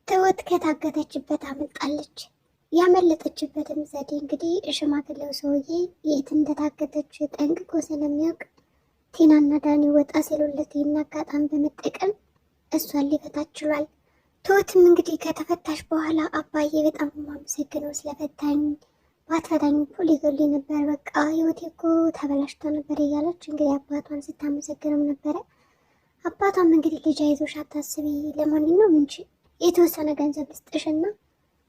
ትሁት ከታገተችበት አመልጣለች። ያመለጠችበትም ዘዴ እንግዲህ ሽማግሌው ሰውዬ የት እንደታገተች ጠንቅቆ ስለሚያውቅ ቲናና ዳኒ ወጣ ሲሉለት ይህን አጋጣሚ በመጠቀም እሷን ሊፈታት ችሏል። ትሁትም እንግዲህ ከተፈታሽ በኋላ አባዬ በጣም የማመሰግነው ስለፈታኝ፣ ባትፈታኝ እኮ ሊገሉኝ ነበር፣ በቃ ህይወቴ እኮ ተበላሽቶ ነበር እያለች እንግዲህ አባቷን ስታመሰግነው ነበረ። አባቷም እንግዲህ ልጅ አይዞሽ አታስቢ፣ ለማንኛውም እንጂ የተወሰነ ገንዘብ ልስጥሽና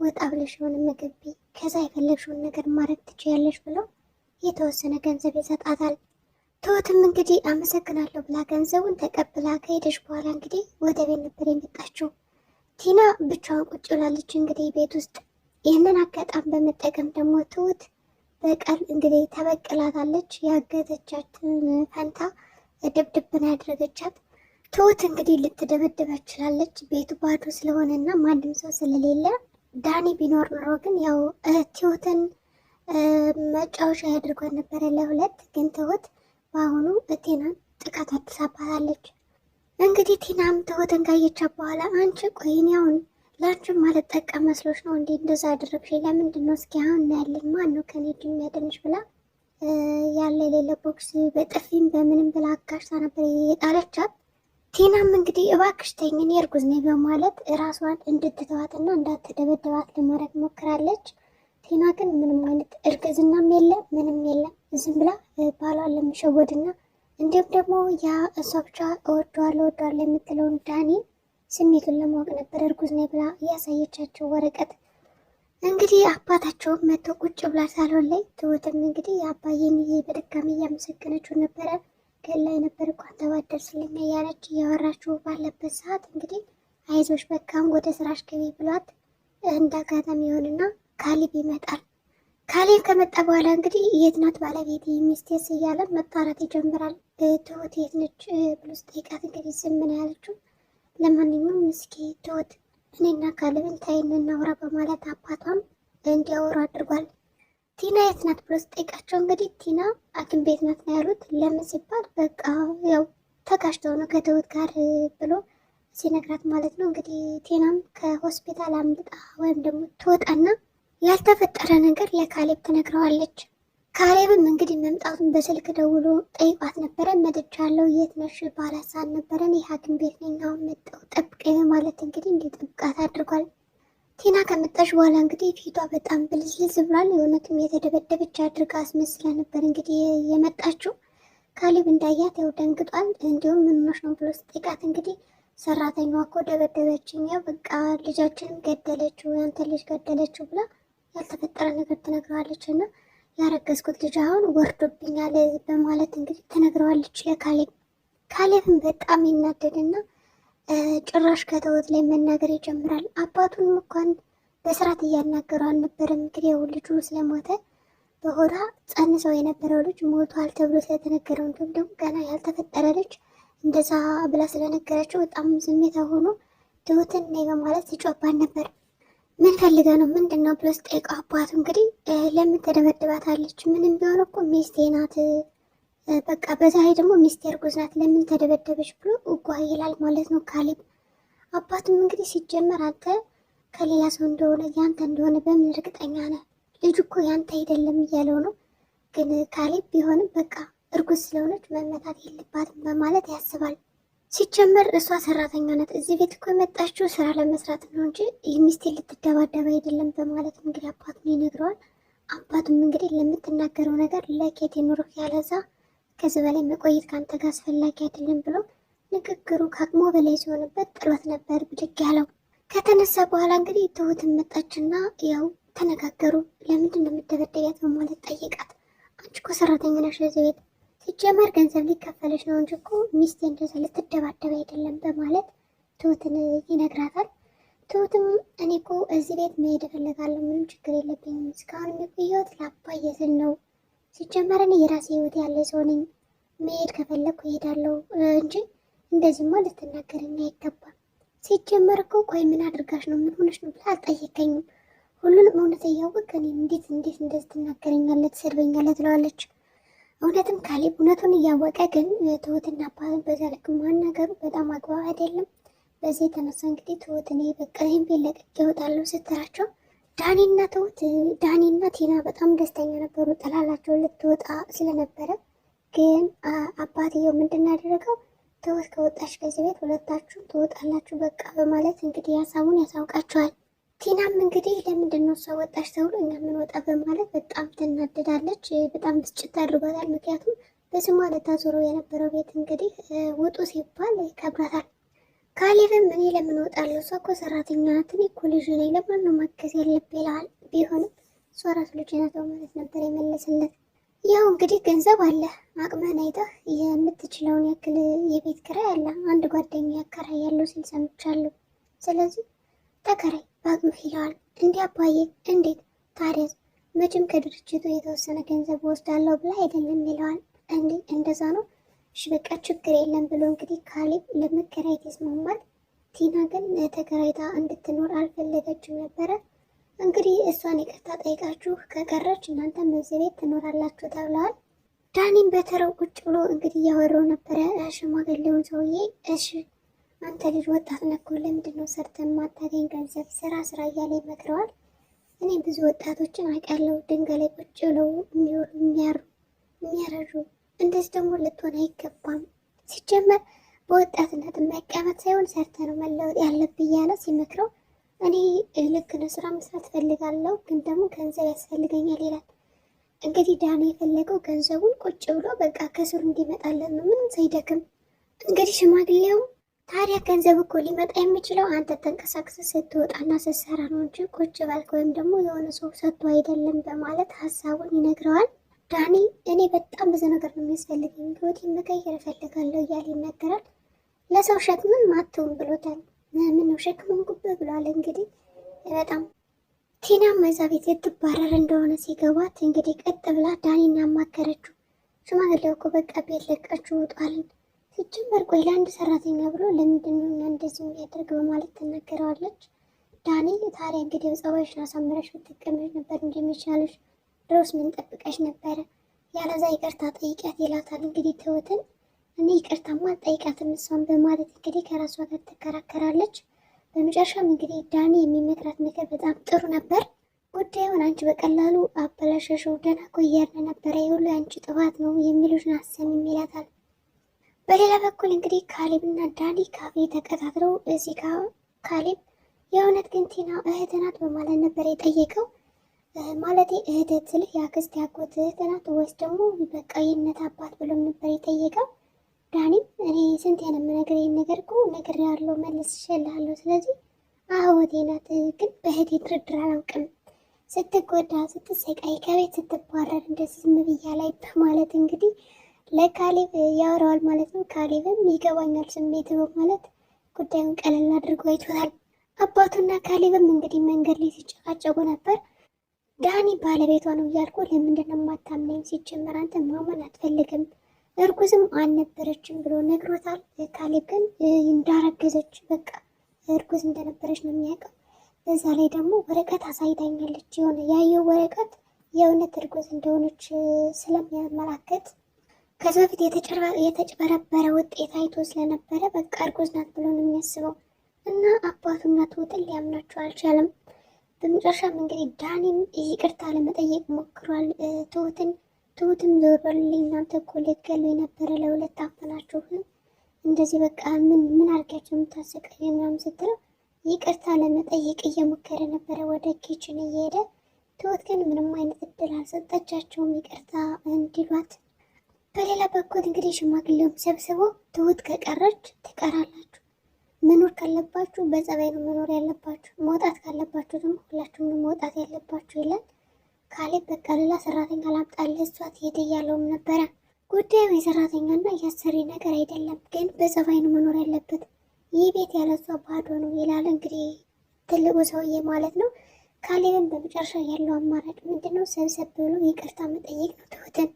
ወጣ ብለሽ የሆነ ምግብ ቢ ከዛ የፈለግሽውን ነገር ማድረግ ትችያለሽ ብለው የተወሰነ ገንዘብ ይሰጣታል። ትሁትም እንግዲህ አመሰግናለሁ ብላ ገንዘቡን ተቀብላ ከሄደች በኋላ እንግዲህ ወደ ቤት ነበር የመጣችው። ቲና ብቻዋን ቁጭ ብላለች እንግዲህ ቤት ውስጥ። ይህንን አጋጣሚ በመጠቀም ደግሞ ትሁት በቀል እንግዲህ ተበቅላታለች። ያገተቻትን ፈንታ ድብድብን ያደረገቻት ትሁት እንግዲህ ልትደበድበ ችላለች። ቤቱ ባዶ ስለሆነና ማንም ሰው ስለሌለ ዳኒ ቢኖር ኖሮ ግን ያው ትሁትን መጫወቻ ያድርጓት ነበረ ለሁለት። ግን ትሁት በአሁኑ ቲናን ጥቃት አድርሳባታለች። እንግዲህ ቲናም ትሁትን ካየቻት በኋላ አንቺ ቆይን ያውን ለአንቺም ማለት ጠቀም መስሎች ነው እንዴ እንደዛ አደረግሽ? ለምንድን ነው እስኪ አሁን እናያለን ማን ነው ከኔ እጅ የሚያድንሽ ብላ ያለ የሌለ ቦክስ በጥፊም በምንም ብላ አጋሽታ ነበር የጣለቻት። ቲናም እንግዲህ እባክሽ ተይኝ እኔ እርጉዝ ነኝ በማለት ራሷን እንድትተዋትና እንዳትደበደባት ለማድረግ ሞክራለች። ቲና ግን ምንም አይነት እርግዝናም የለም ምንም የለም፣ ዝም ብላ ባሏን ለመሸወድና እንዲሁም ደግሞ ያ እሷ ብቻ እወደዋለሁ የምትለውን ዳኒ ስሜቱን ለማወቅ ነበር እርጉዝ ነኝ ብላ እያሳየቻቸው ወረቀት። እንግዲህ አባታቸውም መጥቶ ቁጭ ብላ ሳሎን ላይ ትሁትም እንግዲህ አባዬን በድጋሚ እያመሰገነችው ነበረ። ገላይ ነበር እንኳን ተባደርስልኝ እያለች እያወራችሁ ባለበት ሰዓት እንግዲህ አይዞሽ በቃም ወደ ስራሽ ገቢ ብሏት እንዳጋጣሚ ይሆንና ካሊብ ይመጣል። ካሊብ ከመጣ በኋላ እንግዲህ የት ናት ባለቤቴ ሚስቴስ እያለ መጣራት ይጀምራል። ትሁት የት ነች ብሎ ስጠይቃት እንግዲህ ዝም ነው ያለችው። ለማንኛውም እስኪ ትሁት እኔና ካሊብን ታይን እናውራ በማለት አባቷም እንዲያወሩ አድርጓል። ቲና የት ናት ብሎ ስጠይቃቸው እንግዲህ ቲና ሐኪም ቤት ናት ነው ያሉት። ለምን ሲባል በቃ ያው ተጋጭተው ነው ከትሁት ጋር ብሎ ሲነግራት ማለት ነው። እንግዲህ ቲናም ከሆስፒታል አምልጣ ወይም ደግሞ ትወጣና ያልተፈጠረ ነገር ለካሌብ ትነግረዋለች። ካሌብም እንግዲህ መምጣቱን በስልክ ደውሎ ጠይቋት ነበረ። መጥቻለሁ የት ነሽ ባላት ሰዓት ነበረ እኔ ሐኪም ቤት ነኝ አሁን መጣሁ ጠብቀኝ ማለት እንግዲህ እንዲጠብቃት አድርጓል። ቲና ከመጣች በኋላ እንግዲህ ፊቷ በጣም ብልዝልዝ ብሏል። የእውነትም የተደበደበች አድርጋ አስመስላ ነበር እንግዲህ የመጣችው። ካሌብ እንዳያት ያው ደንግጧል። እንዲሁም ምን ሆነሽ ነው ብሎ ስጠይቃት እንግዲህ ሰራተኛዋ እኮ ደበደበችኝ፣ ያው በቃ ልጃችንም ገደለችው፣ ያንተ ልጅ ገደለችው ብላ ያልተፈጠረ ነገር ትነግረዋለች። እና ያረገዝኩት ልጅ አሁን ወርዶብኛል በማለት እንግዲህ ትነግረዋለች ለካሌብ። ካሌብም በጣም ይናደድና ጭራሽ ከትሁት ላይ መናገር ይጀምራል። አባቱን እንኳን በስርዓት እያናገረው አልነበረም። እንግዲህ ያው ልጁ ስለሞተ በሆዷ ጸንሰው የነበረው ልጅ ሞቷል ተብሎ ስለተነገረው እንዲሁም ደግሞ ገና ያልተፈጠረ ልጅ እንደዛ ብላ ስለነገረችው በጣም ስሜታ ሆኖ ትሁትን ነይ በማለት ሲጮባን ነበር። ምን ፈልገ ነው ምንድን ነው ብሎ ስጠይቀው አባቱ እንግዲህ ለምን ተደበድባታለች? ምንም ቢሆን እኮ ሚስቴ ናት፣ በቃ በዛ ላይ ደግሞ ሚስቴ እርጉዝ ናት፣ ለምን ተደበደበች ብሎ እጓ ይላል ማለት ነው ካሌብ። አባቱም እንግዲህ ሲጀመር አንተ ከሌላ ሰው እንደሆነ ያንተ እንደሆነ በምን እርግጠኛ ነህ? ልጁ እኮ ያንተ አይደለም እያለው ነው። ግን ካሌብ ቢሆንም በቃ እርጉዝ ስለሆነች መመታት የለባትም በማለት ያስባል። ሲጀመር እሷ ሰራተኛ ናት፣ እዚህ ቤት እኮ የመጣችው ስራ ለመስራት ነው እንጂ ሚስቴ ልትደባደብ አይደለም በማለት እንግዲህ አባቱን ይነግረዋል። አባቱም እንግዲህ ለምትናገረው ነገር ለኬት ኑሮክ ያለዛ ከዚህ በላይ መቆየት ከአንተ ጋር አስፈላጊ አይደለም ብሎ ንግግሩ ከአቅሞ በላይ ሲሆንበት ጥሎት ነበር ብድግ ያለው። ከተነሳ በኋላ እንግዲህ ትሁትን መጣችና ያው ተነጋገሩ። ለምንድን ነው የምትደበደቢያት በማለት ጠይቃት። አንቺ እኮ ሰራተኛ ነሽ እዚህ ቤት፣ ሲጀመር ገንዘብ ሊከፈልሽ ነው እንጂ እኮ ሚስቴ እንደዛ ልትደባደብ አይደለም በማለት ትሁትን ይነግራታል። ትሁትም እኔ እኮ እዚህ ቤት መሄድ እፈልጋለሁ፣ ምንም ችግር የለብኝም፣ እስካሁን የቆየሁት ለአባዬ ስል ነው። ሲጀመር እኔ የራሴ ህይወት ያለ ሰው ነኝ፣ መሄድ ከፈለግኩ እሄዳለሁ እንጂ እንደዚህማ ልትናገረኝ አይገባም። ሲጀመር እኮ ቆይ ምን አድርጋሽ ነው ምን ሆነሽ ነው ብላ አልጠየቀኝም። ሁሉንም እውነት እያወቅ እኔ እንዴት እንደዚህ ትናገረኛለህ ትሰድበኛለህ ትለዋለች። እውነትም ካሌብ እውነቱን እያወቀ ግን ትሁትና አባትን በዛ ልክ ማናገሩ በጣም አግባብ አይደለም። በዚህ የተነሳ እንግዲህ ትሁት እኔ በቃ ይህን ቤት ለቅቄ እወጣለሁ ስትላቸው ዳኒና ቲና በጣም ደስተኛ ነበሩ። ጥላላቸው ልትወጣ ስለነበረ ግን አባትየው ምንድን ያደረገው ትሁት ከወጣች ከዚህ ቤት ሁለታችሁም ትወጣላችሁ በቃ በማለት እንግዲህ ሀሳቡን ያሳውቃቸዋል። ቲናም እንግዲህ ለምንድን ነው እሷ ወጣች ተብሎ እኛ የምንወጣ በማለት በጣም ትናደዳለች። በጣም ብስጭት አድርጓታል። ምክንያቱም በስሟ ልታዞረው የነበረው ቤት እንግዲህ ውጡ ሲባል ይከብራታል። ካሌብም እኔ ለምን እወጣለሁ? እሷ እኮ ሰራተኛ ናት፣ እኔ እኮ ልጅ ነኝ፣ ለማን ነው ማገዝ ያለብኝ ይለዋል። ቢሆንም እሷ ራሱ ልጅ ናት በማለት ነበር የመለስለት። ያው እንግዲህ ገንዘብ አለ፣ አቅምህን አይተህ የምትችለውን ያክል የቤት ኪራይ አለ፣ አንድ ጓደኛ ያከራያለሁ ሲል ሰምቻለሁ፣ ስለዚህ ተከራይ በአቅምህ ይለዋል። እንዲህ አባዬ፣ እንዴት ታዲያ? መቼም ከድርጅቱ የተወሰነ ገንዘብ ወስዳለሁ ብላ አይደለም ይለዋል። እንዴ እንደዛ ነው? እሺ በቃ ችግር የለም ብሎ እንግዲህ ካሌብ ለመከራየት ይስማማል። ቲና ግን ተከራይታ እንድትኖር አልፈለገችም ነበረ። እንግዲህ እሷን ይቅርታ ጠይቃችሁ ከቀረች እናንተም እዚህ ቤት ትኖራላችሁ ተብለዋል። ዳኒም በተረው ቁጭ ብሎ እንግዲህ እያወራው ነበረ ሽማግሌውን ሰውዬ። እሺ አንተ ልጅ ወጣት ነኮ ለምንድን ነው ሰርተን ማታገኝ ገንዘብ ስራ ስራ እያለ ይመክረዋል። እኔ ብዙ ወጣቶችን አውቃለሁ ድንጋይ ላይ ቁጭ ብለው የሚያረጁ እንደዚህ ደግሞ ልትሆን አይገባም። ሲጀመር በወጣትነት መቀመጥ ሳይሆን ሰርተ ነው መለወጥ ያለብህ እያለ ሲመክረው እኔ ልክ ነው ስራ መስራት ፈልጋለሁ ግን ደግሞ ገንዘብ ያስፈልገኛል ይላል። እንግዲህ ዳኒ የፈለገው ገንዘቡን ቁጭ ብሎ በቃ ከስሩ እንዲመጣለን ነው ምንም ሳይደክም። እንግዲህ ሽማግሌው ታዲያ ገንዘብ እኮ ሊመጣ የሚችለው አንተ ተንቀሳቅሰ ስትወጣና ስትሰራ ነው እንጂ ቁጭ ባልክ ወይም ደግሞ የሆነ ሰው ሰጥቶ አይደለም በማለት ሀሳቡን ይነግረዋል። ዳኒ እኔ በጣም ብዙ ነገር ነው የሚያስፈልገኝ፣ ህይወቴን መቀየር እፈልጋለሁ እያለ ይናገራል። ለሰው ሸክምን ማትውን ብሎታል። ምን ነው ሸክምን ጉብ ብሏል። እንግዲህ በጣም ቲናም እዛ ቤት ልትባረር እንደሆነ ሲገባት እንግዲህ ቀጥ ብላ ዳኒን አማከረችው። ሽማግሌው እኮ በቃ ቤት ለቃችሁ ውጧል፣ ሲጀመር ቆይ ለአንድ ሰራተኛ ብሎ ለምንድን ነው እና እንደዚህ የሚያደርግ በማለት ትናገረዋለች። ዳኒ ታዲያ እንግዲህ ጸባይሽን አሳምረሽ ብትቀመጭ ነበር እንጂ የሚሻልሽ፣ ድሮስ ምን ጠብቀሽ ነበረ? ያለዛ ይቅርታ ጠይቂያት ይላታል። እንግዲህ ትሁትን እኔ ይቅርታማ አልጠይቃትም እሷን በማለት እንግዲህ ከራሷ ጋር ትከራከራለች። በመጨረሻም እንግዲህ ዳኒ የሚመክራት ምክር በጣም ጥሩ ነበር። ጉዳዩን አንቺ በቀላሉ አበላሸሽው፣ ደህና እኮ እያልን ነበረ፣ የሁሉ የአንቺ ጥፋት ነው የሚሉሽን አሰሚም ይላታል። በሌላ በኩል እንግዲህ ካሌብና ዳኒ ካፌ ተቀጣጥረው እዚህ ጋር ካሌብ የእውነት ግን ቲና እህት ናት በማለት ነበር የጠየቀው። ማለት እህት ስልህ የአክስት ያጎት እህት ናት ወይስ ደግሞ በቃ የእናት አባት ብሎ ነበር የጠየቀው። ዳኒም እኔ ስንት የምነግርህ ይህን ነገር እኮ ነግሬሃለሁ፣ መልሼልሃለሁ፣ ስለዚህ እህቴ ናት፣ ግን በእህቴ ድርድር አላውቅም፣ ስትጎዳ ስትሰቃይ ከቤት ስትባረር እንደዚህ ዝም ብያ ላይ በማለት እንግዲህ ለካሌብ ያወራዋል ማለት ነው። ካሌብም ይገባኛል ስሜት በማለት ጉዳዩን ቀለል አድርጎ አይቶታል። አባቱና ካሌብም እንግዲህ መንገድ ላይ ሲጨቃጨቁ ነበር። ዳኒ ባለቤቷ ነው እያልኩ ለምንድን ነው የማታምነኝ? ሲጀመር አንተ ማመን አትፈልግም፣ እርጉዝም አልነበረችም ብሎ ነግሮታል። ካሌብ ግን እንዳረገዘች በቃ እርጉዝ እንደነበረች ነው የሚያውቀው። በዛ ላይ ደግሞ ወረቀት አሳይታኛለች። የሆነ ያየው ወረቀት የእውነት እርጉዝ እንደሆነች ስለሚያመላክት ከዚ በፊት የተጭበረበረ ውጤት አይቶ ስለነበረ በቃ እርጉዝ ናት ብሎ ነው የሚያስበው እና አባቱና ትሁትን ሊያምናቸው አልቻለም። በመጨረሻም እንግዲህ ዳኒም ይቅርታ ለመጠየቅ ሞክሯል። ትሁትም ዞር በሉልኝ እናንተ እኮ ልትገሉኝ የነበረ ለሁለት አፈናችሁ እንደዚህ በቃ ምን አድርጋችሁ የምታሰቃዩ ምናምን ስትለው ይቅርታ ለመጠየቅ እየሞከረ ነበረ ወደ ኪችን እየሄደ። ትሁት ግን ምንም አይነት እድል አልሰጠቻቸውም ይቅርታ እንዲሏት። በሌላ በኩል እንግዲህ ሽማግሌውም ሰብስቦ ትሁት ከቀረች ትቀራላችሁ፣ መኖር ካለባችሁ በጸባይ ነው መኖር ያለባችሁ፣ መውጣት ካለባችሁ ደግሞ ሁላችሁም ነው መውጣት ያለባችሁ ይላል። ካሌብ በቃ ሌላ ሰራተኛ ላምጣልህ እሷ ትሄድ እያለውም ነበረ። ጉዳዩ የሰራተኛና የአሰሪ ነገር አይደለም፣ ግን በጸባይ ነው መኖር ያለበት፣ ይህ ቤት ያለሷ ባዶ ነው ይላል። እንግዲህ ትልቁ ሰውዬ ማለት ነው። ካሌብን በመጨረሻ ያለው አማራጭ ምንድነው? ሰብሰብ ብሎ ይቅርታ መጠየቅ ነው ትሁትን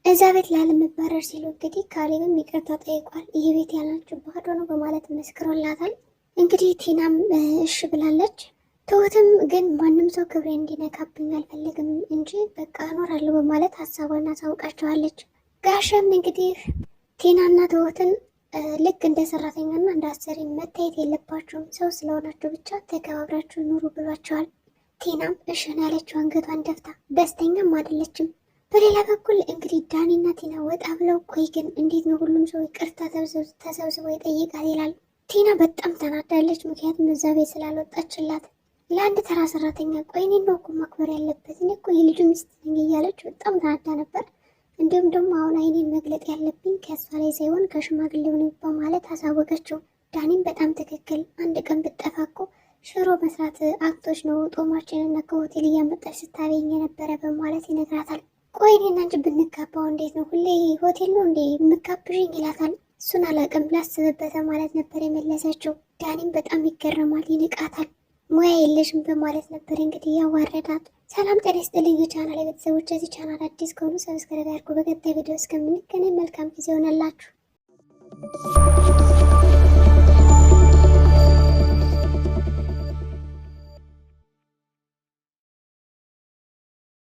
እዛ ቤት ላለመባረር ሲሉ እንግዲህ ካሌብም ይቅርታ ጠይቋል። ይህ ቤት ያላችሁ ባዶ ነው በማለት መስክሮላታል። እንግዲህ ቲናም እሺ ብላለች። ትሁትም ግን ማንም ሰው ክብሬ እንዲነካብኝ አልፈልግም እንጂ በቃ እኖራለሁ በማለት ሀሳቧን አሳውቃቸዋለች። ጋሸም እንግዲህ ቲናና ትሁትን ልክ እንደ ሰራተኛና እንደ አሰሪ መታየት የለባቸውም፣ ሰው ስለሆናችሁ ብቻ ተከባብራችሁ ኑሩ ብሏቸዋል። ቲናም እሽን ያለችው አንገቷን ደፍታ ደስተኛም አይደለችም። በሌላ በኩል እንግዲህ ዳኒና ቲና ወጣ ብለው ቆይ ግን እንዴት ነው ሁሉም ሰው ይቅርታ ተሰብስቦ ይጠይቃል ይላል። ቲና በጣም ተናዳለች፣ ምክንያቱም እዛ ቤት ስላልወጣችላት። ለአንድ ተራ ሰራተኛ ቆይ እኔን ነው እኮ ማክበር ያለበት፣ እኔ እኮ የልጁ ሚስት ነኝ እያለች በጣም ተናዳ ነበር። እንዲሁም ደግሞ አሁን አይኔን መግለጥ ያለብኝ ከእሷ ላይ ሳይሆን ከሽማግሌው ነው በማለት አሳወቀችው። ዳኒም በጣም ትክክል፣ አንድ ቀን ብጠፋ እኮ ሽሮ መስራት አክቶች ነው ጦማችንና ከሆቴል እያመጣች ስታበኝ የነበረ በማለት ይነግራታል። ቆይ እኔና አንቺ ብንጋባው እንዴት ነው ሁሌ ሆቴል ነው እንዴ የምጋብዥኝ ይላታል። እሱን አላቅም ላስብበት ማለት ነበር የመለሰችው። ዳኒም በጣም ይገረማል፣ ይንቃታል። ሙያ የለሽም በማለት ነበር እንግዲህ ያዋረዳት። ሰላም ጤና ይስጥልኝ የቻናል ቤተሰቦች፣ እዚህ ቻናል አዲስ ከሆኑ ሰብስክራይብ አድርጉ። በቀጣይ ቪዲዮ እስከምንገናኝ መልካም ጊዜ ሆነላችሁ።